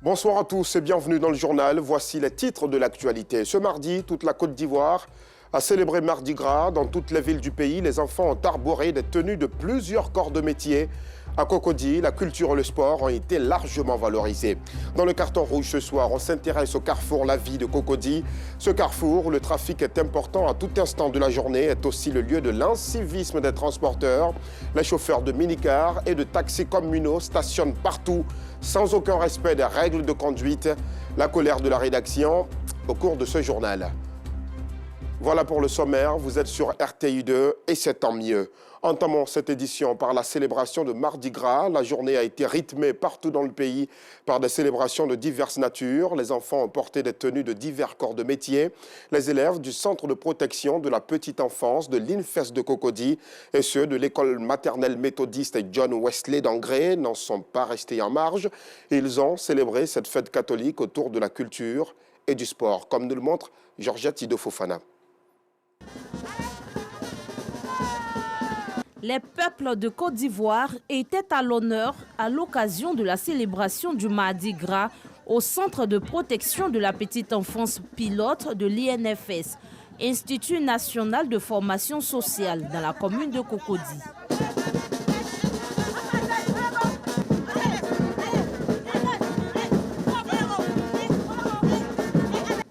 Bonsoir à tous et bienvenue dans le journal. Voici les titres de l'actualité. Ce mardi, toute la Côte d'Ivoire a célébré Mardi Gras. Dans toutes les villes du pays, les enfants ont arboré des tenues de plusieurs corps de métier. À Cocody, la culture et le sport ont été largement valorisés. Dans le carton rouge ce soir, on s'intéresse au carrefour La Vie de Cocody. Ce carrefour où le trafic est important à tout instant de la journée est aussi le lieu de l'incivisme des transporteurs. Les chauffeurs de minicars et de taxis communaux stationnent partout sans aucun respect des règles de conduite. La colère de la rédaction au cours de ce journal. Voilà pour le sommaire, vous êtes sur RTI2 et c'est tant mieux. Entamons cette édition par la célébration de Mardi Gras. La journée a été rythmée partout dans le pays par des célébrations de diverses natures. Les enfants ont porté des tenues de divers corps de métier. Les élèves du Centre de protection de la petite enfance de l'INFES de Cocody et ceux de l'école maternelle méthodiste John Wesley d'Angré n'en sont pas restés en marge. Ils ont célébré cette fête catholique autour de la culture et du sport, comme nous le montre Georgette Ido Fofana. Les peuples de Côte d'Ivoire étaient à l'honneur à l'occasion de la célébration du Mardi Gras au Centre de protection de la petite enfance pilote de l'INFS, Institut national de formation sociale dans la commune de Cocody.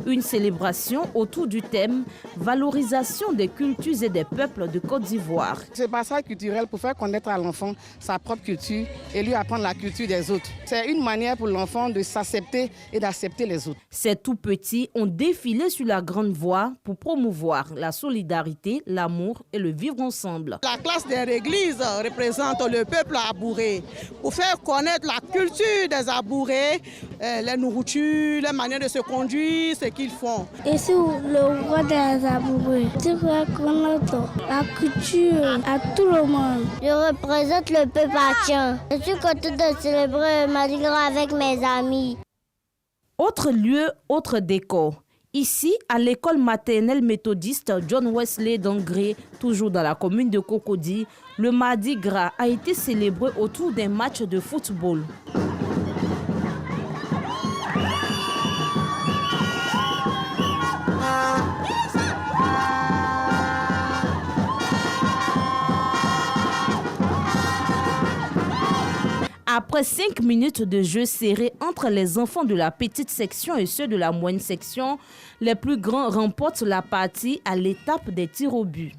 Une célébration autour du thème « Valorisation des cultures et des peuples de Côte d'Ivoire ». C'est un passage culturel pour faire connaître à l'enfant sa propre culture et lui apprendre la culture des autres. C'est une manière pour l'enfant de s'accepter et d'accepter les autres. Ces tout-petits ont défilé sur la grande voie pour promouvoir la solidarité, l'amour et le vivre ensemble. La classe des églises représente le peuple abouré. Pour faire connaître la culture des abourés, les nourritures, les manières de se conduire, ce qu'ils font. Et c'est le roi des abourés. Tu fais connaître la culture à tout le monde. Je représente le peuple haïtien. Je suis contente de célébrer Mardi Gras avec mes amis. Autre lieu, autre décor. Ici, à l'école maternelle méthodiste John Wesley d'Angré, toujours dans la commune de Cocody, le Mardi Gras a été célébré autour d'un match de football. Après 5 minutes de jeu serré entre les enfants de la petite section et ceux de la moyenne section, les plus grands remportent la partie à l'étape des tirs au but.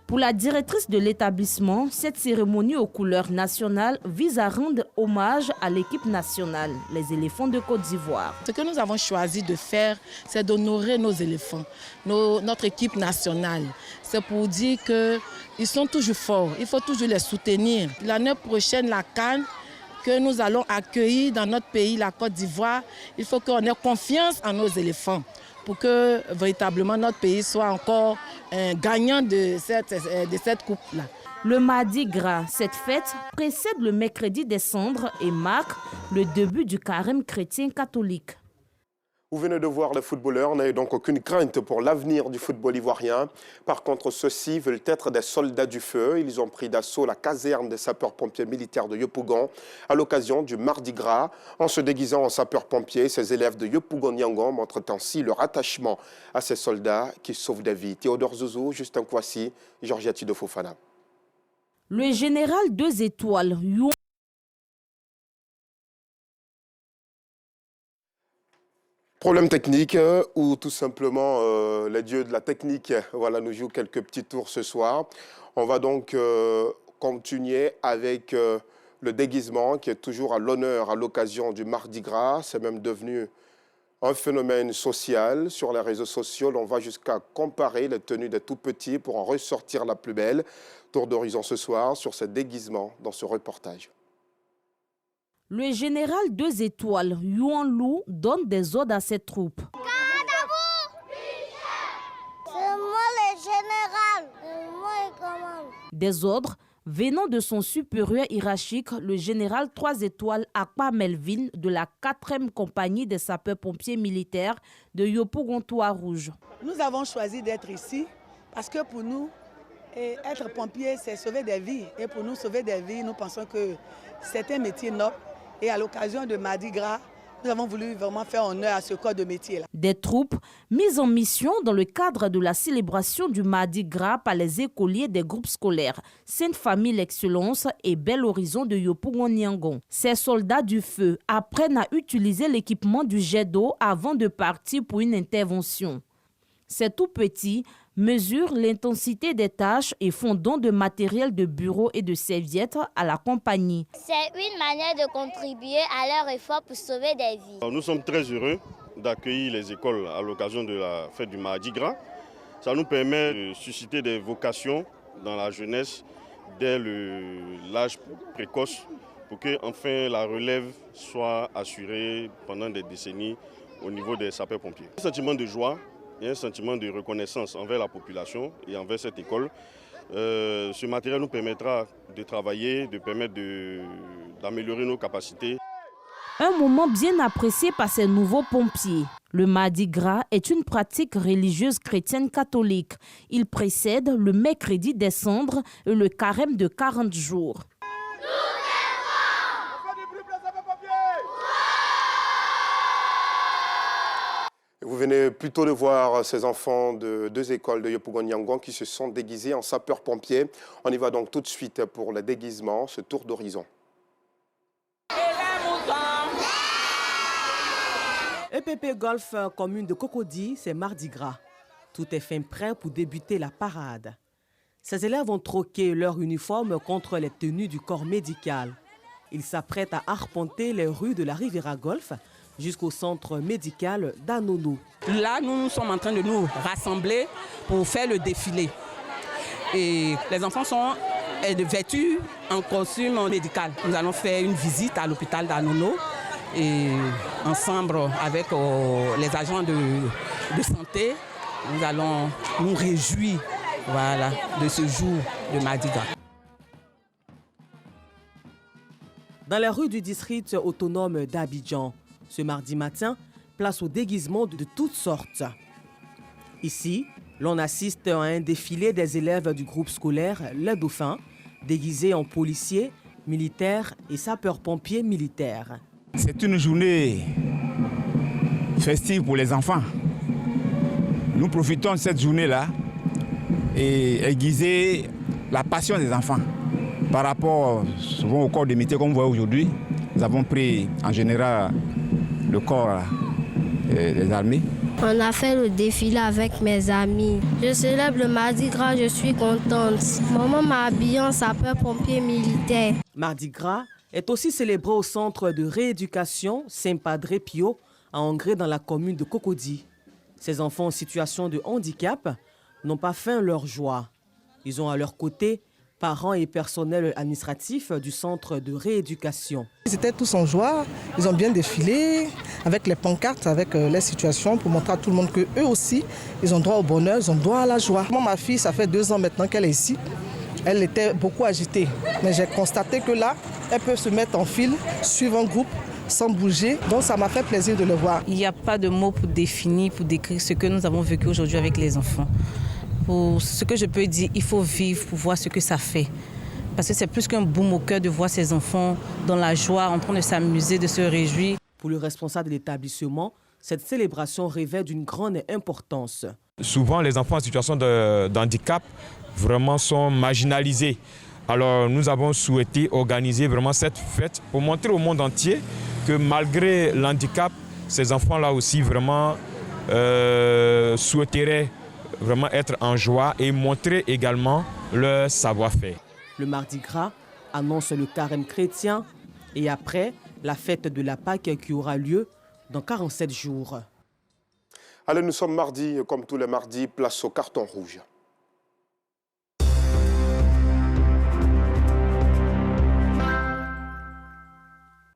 Pour la directrice de l'établissement, cette cérémonie aux couleurs nationales vise à rendre hommage à l'équipe nationale, les éléphants de Côte d'Ivoire. Ce que nous avons choisi de faire, c'est d'honorer nos éléphants, notre équipe nationale. C'est pour dire qu'ils sont toujours forts, il faut toujours les soutenir. L'année prochaine, la CAN que nous allons accueillir dans notre pays, la Côte d'Ivoire, il faut qu'on ait confiance en nos éléphants pour que véritablement notre pays soit encore gagnant de cette coupe-là. Le Mardi Gras, cette fête précède le mercredi des cendres et marque le début du carême chrétien catholique. Vous venez de voir les footballeurs, n'ayez donc aucune crainte pour l'avenir du football ivoirien. Par contre, ceux-ci veulent être des soldats du feu. Ils ont pris d'assaut la caserne des sapeurs-pompiers militaires de Yopougon à l'occasion du Mardi Gras. En se déguisant en sapeurs-pompiers, ces élèves de Yopougon-Yangon montrent ainsi leur attachement à ces soldats qui sauvent des vies. Théodore Zouzou, Justin Kouassi, Georgette Ido Fofana. Le général 2 étoiles, Yuan. Problème technique ou tout simplement les dieux de la technique nous jouent quelques petits tours ce soir. On va donc continuer avec le déguisement qui est toujours à l'honneur à l'occasion du Mardi Gras. C'est même devenu un phénomène social. Sur les réseaux sociaux, on va jusqu'à comparer les tenues des tout-petits pour en ressortir la plus belle. Tour d'horizon ce soir sur ce déguisement dans ce reportage. Le général 2 étoiles, Yuan Lu, donne des ordres à ses troupes. C'est moi le général, c'est moi qui commande. Des ordres venant de son supérieur hiérarchique, le général 3 étoiles Akpa Melvin de la 4e compagnie des sapeurs-pompiers militaires de Yopougon-Trois-Rouges. Nous avons choisi d'être ici parce que pour nous, être pompier, c'est sauver des vies. Et pour nous sauver des vies, nous pensons que c'est un métier noble. Et à l'occasion de Mardi Gras, nous avons voulu vraiment faire honneur à ce corps de métier-là. Des troupes mises en mission dans le cadre de la célébration du Mardi Gras par les écoliers des groupes scolaires Sainte Famille l'Excellence et Bel Horizon de Yopougon-Niangon. Ces soldats du feu apprennent à utiliser l'équipement du jet d'eau avant de partir pour une intervention. Ces tout petits mesurent l'intensité des tâches et font don de matériel de bureau et de serviettes à la compagnie. C'est une manière de contribuer à leur effort pour sauver des vies. Nous sommes très heureux d'accueillir les écoles à l'occasion de la fête du Mardi Gras. Ça nous permet de susciter des vocations dans la jeunesse dès l'âge précoce pour que enfin la relève soit assurée pendant des décennies au niveau des sapeurs-pompiers. Un sentiment de joie et un sentiment de reconnaissance envers la population et envers cette école. Ce matériel nous permettra de travailler, de permettre d'améliorer nos capacités. Un moment bien apprécié par ces nouveaux pompiers. Le Mardi Gras est une pratique religieuse chrétienne catholique. Il précède le mercredi des cendres et le carême de 40 jours. Vous venez plutôt de voir ces enfants de 2 écoles de Yopougon-Niangon qui se sont déguisés en sapeurs-pompiers. On y va donc tout de suite pour le déguisement, ce tour d'horizon. EPP Golf commune de Cocody, c'est Mardi Gras. Tout est fin prêt pour débuter la parade. Ces élèves ont troqué leur uniforme contre les tenues du corps médical. Ils s'apprêtent à arpenter les rues de la Riviera Golf jusqu'au centre médical d'Anono. Là, nous sommes en train de nous rassembler pour faire le défilé. Et les enfants sont vêtus en costume médical. Nous allons faire une visite à l'hôpital d'Anono et ensemble avec les agents de santé, nous allons nous réjouir de ce jour de Mardi Gras. Dans les rues du district autonome d'Abidjan, ce mardi matin, place au déguisement de toutes sortes. Ici, l'on assiste à un défilé des élèves du groupe scolaire Les Dauphins, déguisés en policiers, militaires et sapeurs-pompiers militaires. C'est une journée festive pour les enfants. Nous profitons de cette journée-là et aiguiser la passion des enfants. Par rapport souvent au corps de métier comme vous voyez aujourd'hui, nous avons pris en général le corps des armées. On a fait le défilé avec mes amis. Je célèbre le Mardi Gras, je suis contente. Maman m'a habillée en sapeur-pompier militaire. Mardi Gras est aussi célébré au centre de rééducation Saint-Padre Pio à Angré dans la commune de Cocody. Ces enfants en situation de handicap n'ont pas faim leur joie. Ils ont à leur côté parents et personnel administratif du centre de rééducation. Ils étaient tous en joie, ils ont bien défilé avec les pancartes, avec les situations pour montrer à tout le monde qu'eux aussi, ils ont droit au bonheur, ils ont droit à la joie. Moi, ma fille, ça fait 2 ans maintenant qu'elle est ici. Elle était beaucoup agitée, mais j'ai constaté que là, elle peut se mettre en file, suivre un groupe, sans bouger. Donc ça m'a fait plaisir de le voir. Il n'y a pas de mots pour définir, pour décrire ce que nous avons vécu aujourd'hui avec les enfants. Pour ce que je peux dire, il faut vivre pour voir ce que ça fait. Parce que c'est plus qu'un baume au cœur de voir ces enfants dans la joie, en train de s'amuser, de se réjouir. Pour le responsable de l'établissement, cette célébration revêt d'une grande importance. Souvent, les enfants en situation de handicap vraiment sont marginalisés. Alors nous avons souhaité organiser vraiment cette fête pour montrer au monde entier que malgré l'handicap, ces enfants-là aussi vraiment souhaiteraient vraiment être en joie et montrer également leur savoir-faire. Le Mardi Gras annonce le carême chrétien et après, la fête de la Pâque qui aura lieu dans 47 jours. Allez, nous sommes mardi, comme tous les mardis, place au carton rouge.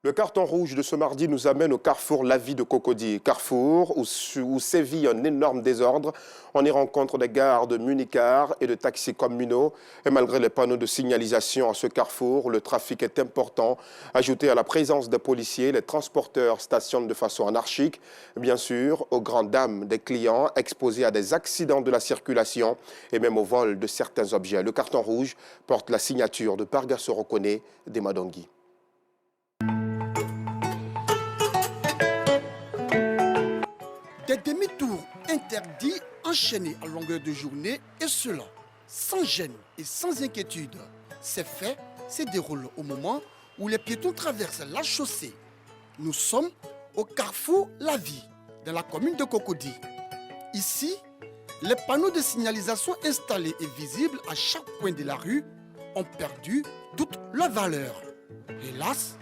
Le carton rouge de ce mardi nous amène au carrefour La Vie de Cocody. Carrefour où sévit un énorme désordre. On y rencontre des gares de municars et de taxis communaux. Et malgré les panneaux de signalisation à ce carrefour, le trafic est important. Ajouté à la présence des policiers, les transporteurs stationnent de façon anarchique. Bien sûr, aux grandes dames des clients exposés à des accidents de la circulation et même au vol de certains objets. Le carton rouge porte la signature de Parga Sorokone des Madongui. Des demi-tours interdits enchaînés à longueur de journée et cela sans gêne et sans inquiétude. Ces faits se déroulent au moment où les piétons traversent la chaussée. Nous sommes au carrefour La Vie, dans la commune de Cocody. Ici, les panneaux de signalisation installés et visibles à chaque coin de la rue ont perdu toute leur valeur. Hélas,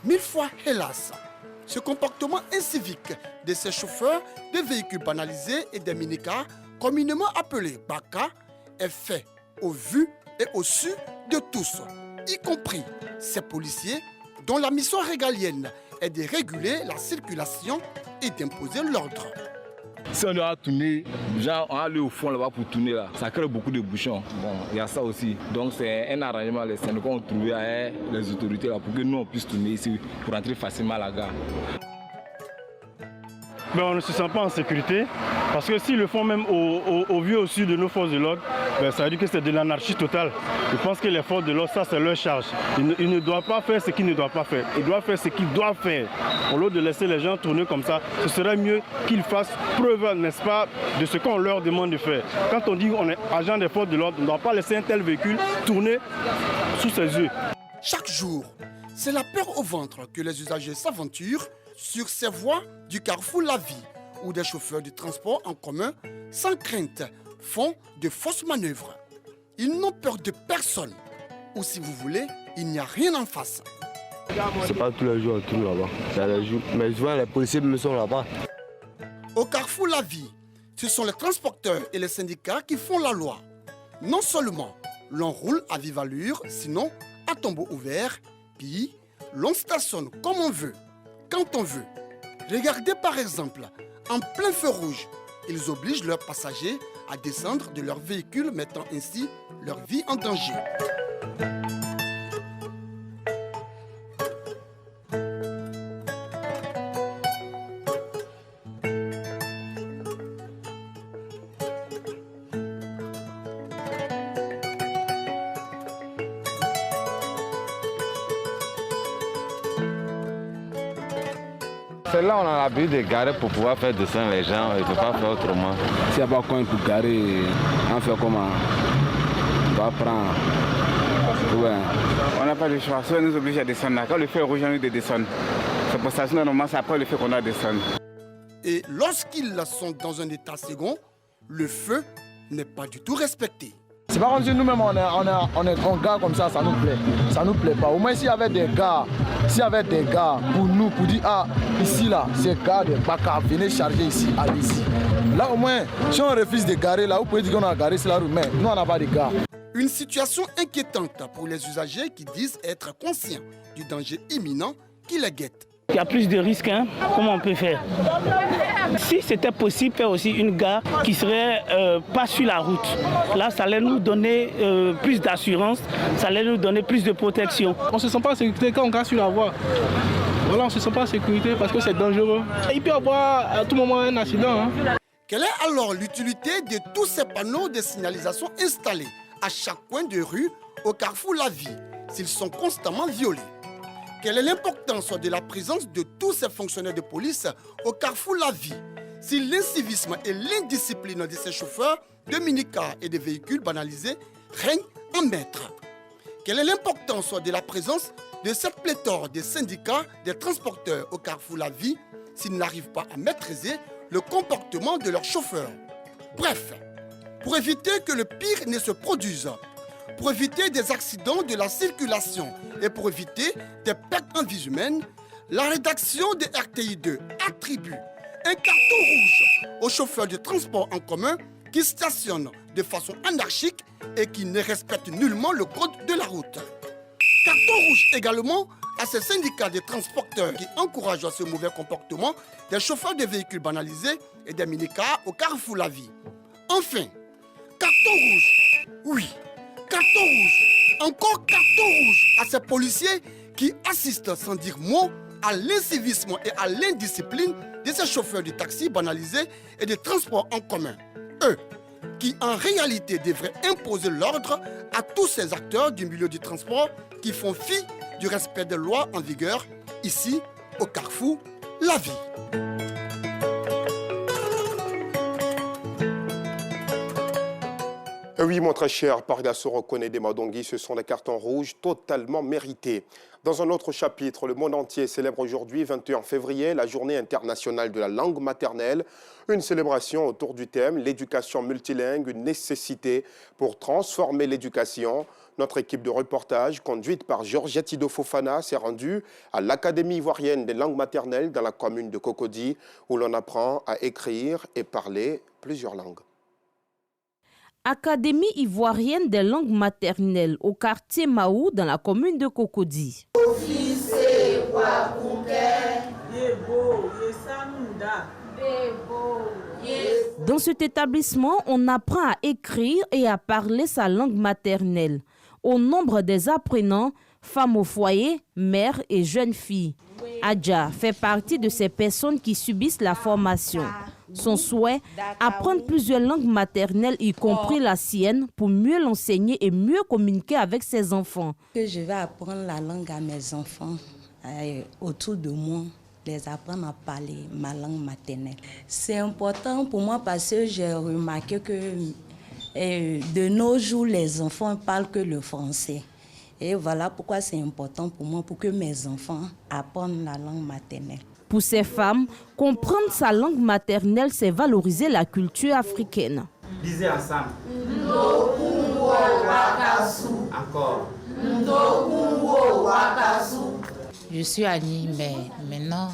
1000 fois hélas. Ce comportement incivique de ces chauffeurs de véhicules banalisés et des minicars, communément appelés BACA, est fait au vu et au su de tous, y compris ces policiers dont la mission régalienne est de réguler la circulation et d'imposer l'ordre. Si on doit tourner, genre on va aller au fond là-bas pour tourner là, ça crée beaucoup de bouchons. Bon, il y a ça aussi. Donc c'est un arrangement, les syndicats ont trouvé avec les autorités là pour que nous on puisse tourner ici pour entrer facilement à la gare. Mais on ne se sent pas en sécurité parce que s'ils le font même au vu au sud de nos forces de l'ordre, ça veut dire que c'est de l'anarchie totale. Je pense que les forces de l'ordre, ça c'est leur charge. Ils ne doivent pas faire ce qu'ils ne doivent pas faire. Ils doivent faire ce qu'ils doivent faire. Au lieu de laisser les gens tourner comme ça, ce serait mieux qu'ils fassent preuve, n'est-ce pas, de ce qu'on leur demande de faire. Quand on dit qu'on est agent des forces de l'ordre, on ne doit pas laisser un tel véhicule tourner sous ses yeux. Chaque jour, c'est la peur au ventre que les usagers s'aventurent sur ces voies du carrefour La Vie, où des chauffeurs de transport en commun, sans crainte, font de fausses manœuvres. Ils n'ont peur de personne. Ou si vous voulez, il n'y a rien en face. C'est pas tous les jours on tourne là-bas. Mais je vois les policiers me sont là-bas. Au carrefour La Vie, ce sont les transporteurs et les syndicats qui font la loi. Non seulement l'on roule à vive allure, sinon à tombeau ouvert, puis l'on stationne comme on veut, quand on veut. Regardez par exemple, en plein feu rouge, ils obligent leurs passagers à descendre de leur véhicule, mettant ainsi leur vie en danger. C'est là on a l'habitude de garer pour pouvoir faire descendre les gens, on ne peut pas faire autrement. S'il n'y a pas de coin pour garer, on fait comment? On va prendre. Ouais. On n'a pas de choix, soit on nous oblige à descendre. Quand le feu est rouge, on nous de descendre. C'est pour ça que normalement, c'est après le feu qu'on doit descendre. Et lorsqu'ils sont dans un état second, le feu n'est pas du tout respecté. C'est pas comme si nous-mêmes on est gars comme ça nous plaît. Ça nous plaît pas. Au moins s'il y avait des gars, pour nous, pour dire ah ici là, ces gars de Baka, venez charger ici, allez ici. Là au moins, si on refuse de garer là, vous pouvez dire qu'on a garé sur la rue, mais nous on n'a pas de gars. Une situation inquiétante pour les usagers qui disent être conscients du danger imminent qui les guette. Il y a plus de risques, hein? Comment on peut faire? Si c'était possible, faire aussi une gare qui serait pas sur la route. Là, ça allait nous donner plus d'assurance, ça allait nous donner plus de protection. On ne se sent pas en sécurité quand on gare sur la voie. Voilà, on ne se sent pas en sécurité parce que c'est dangereux. Il peut y avoir à tout moment un accident. Hein? Quelle est alors l'utilité de tous ces panneaux de signalisation installés à chaque coin de rue au carrefour La Vie s'ils sont constamment violés? Quelle est l'importance de la présence de tous ces fonctionnaires de police au carrefour La Vie si l'incivisme et l'indiscipline de ces chauffeurs de minicars et de véhicules banalisés règnent en maître? Quelle est l'importance de la présence de cette pléthore de syndicats des transporteurs au carrefour La Vie s'ils n'arrivent pas à maîtriser le comportement de leurs chauffeurs? Bref, pour éviter que le pire ne se produise, pour éviter des accidents de la circulation et pour éviter des pertes en vie humaine, la rédaction de RTI2 attribue un carton rouge aux chauffeurs de transport en commun qui stationnent de façon anarchique et qui ne respectent nullement le code de la route. Carton rouge également à ces syndicats des transporteurs qui encouragent ce mauvais comportement des chauffeurs de véhicules banalisés et des minicars au carrefour La Vie. Enfin, carton rouge. Oui, carton rouge. Encore carton rouge à ces policiers qui assistent sans dire mot à l'incivisme et à l'indiscipline de ces chauffeurs de taxi banalisés et de transports en commun. Eux, qui en réalité devraient imposer l'ordre à tous ces acteurs du milieu du transport qui font fi du respect des lois en vigueur ici au carrefour La Vie. Oui, mon très cher Pargasso reconnaît des Madongui, ce sont des cartons rouges totalement mérités. Dans un autre chapitre, le monde entier célèbre aujourd'hui, 21 février, la journée internationale de la langue maternelle. Une célébration autour du thème « L'éducation multilingue, une nécessité pour transformer l'éducation ». Notre équipe de reportage, conduite par Georgette Ido Fofana, s'est rendue à l'Académie ivoirienne des langues maternelles dans la commune de Cocody, où l'on apprend à écrire et parler plusieurs langues. Académie ivoirienne des langues maternelles au quartier Maou dans la commune de Cocody. Dans cet établissement, on apprend à écrire et à parler sa langue maternelle. Au nombre des apprenants, femmes au foyer, mères et jeunes filles. Adja fait partie de ces personnes qui subissent la formation. Son souhait, apprendre plusieurs langues maternelles, y compris la sienne, pour mieux l'enseigner et mieux communiquer avec ses enfants. Je vais apprendre la langue à mes enfants autour de moi, les apprendre à parler ma langue maternelle. C'est important pour moi parce que j'ai remarqué que de nos jours, les enfants ne parlent que le français. Et voilà pourquoi c'est important pour moi, pour que mes enfants apprennent la langue maternelle. Pour ces femmes, comprendre sa langue maternelle, c'est valoriser la culture africaine. Lisez ensemble. Encore. Je suis Annie, mais maintenant,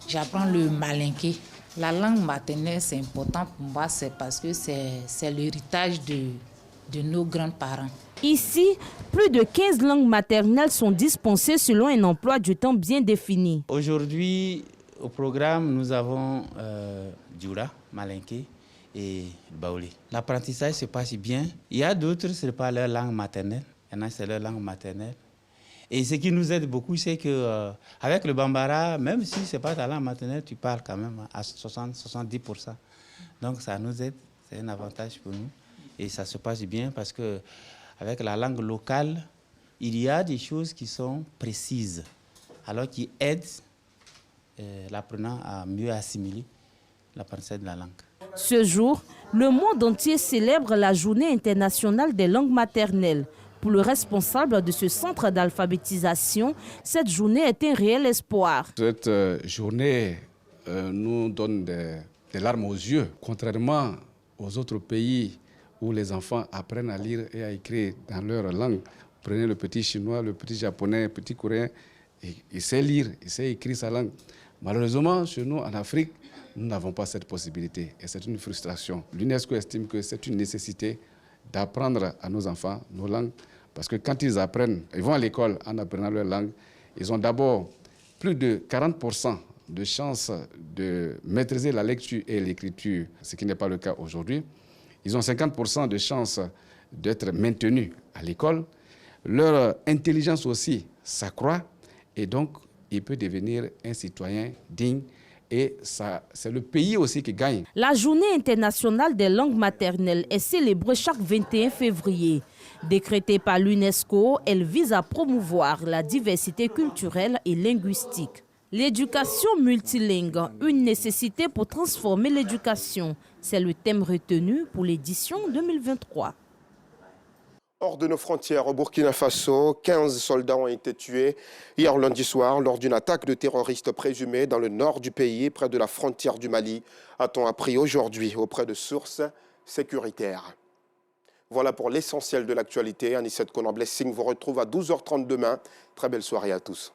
j'apprends le malinké. La langue maternelle, c'est important pour moi, c'est parce que c'est l'héritage de nos grands-parents. Ici, plus de 15 langues maternelles sont dispensées selon un emploi du temps bien défini. Aujourd'hui, au programme, nous avons Djoula, Malinké et Baoulé. L'apprentissage se passe bien. Il y a d'autres, ce n'est pas leur langue maternelle. Il y en a, c'est leur langue maternelle. Et ce qui nous aide beaucoup, c'est qu'avec le Bambara, même si ce n'est pas ta langue maternelle, tu parles quand même à 60-70%. Donc ça nous aide, c'est un avantage pour nous. Et ça se passe bien parce que avec la langue locale, il y a des choses qui sont précises, alors qui aident l'apprenant à mieux assimiler l'apprentissage de la langue. Ce jour, le monde entier célèbre la Journée internationale des langues maternelles. Pour le responsable de ce centre d'alphabétisation, cette journée est un réel espoir. Cette journée nous donne des larmes aux yeux, contrairement aux autres pays où les enfants apprennent à lire et à écrire dans leur langue. Prenez le petit chinois, le petit japonais, le petit coréen, il sait lire, il sait écrire sa langue. Malheureusement, chez nous, en Afrique, nous n'avons pas cette possibilité et c'est une frustration. L'UNESCO estime que c'est une nécessité d'apprendre à nos enfants nos langues parce que quand ils apprennent, ils vont à l'école en apprenant leur langue, ils ont d'abord plus de 40% de chances de maîtriser la lecture et l'écriture, ce qui n'est pas le cas aujourd'hui. Ils ont 50% de chances d'être maintenus à l'école. Leur intelligence aussi s'accroît et donc il peut devenir un citoyen digne et c'est le pays aussi qui gagne. La Journée internationale des langues maternelles est célébrée chaque 21 février. Décrétée par l'UNESCO, elle vise à promouvoir la diversité culturelle et linguistique. L'éducation multilingue, une nécessité pour transformer l'éducation. C'est le thème retenu pour l'édition 2023. Hors de nos frontières, au Burkina Faso, 15 soldats ont été tués hier lundi soir lors d'une attaque de terroristes présumés dans le nord du pays, près de la frontière du Mali, a-t-on appris aujourd'hui auprès de sources sécuritaires. Voilà pour l'essentiel de l'actualité. Anicette Conan Blessing vous retrouve à 12h30 demain. Très belle soirée à tous.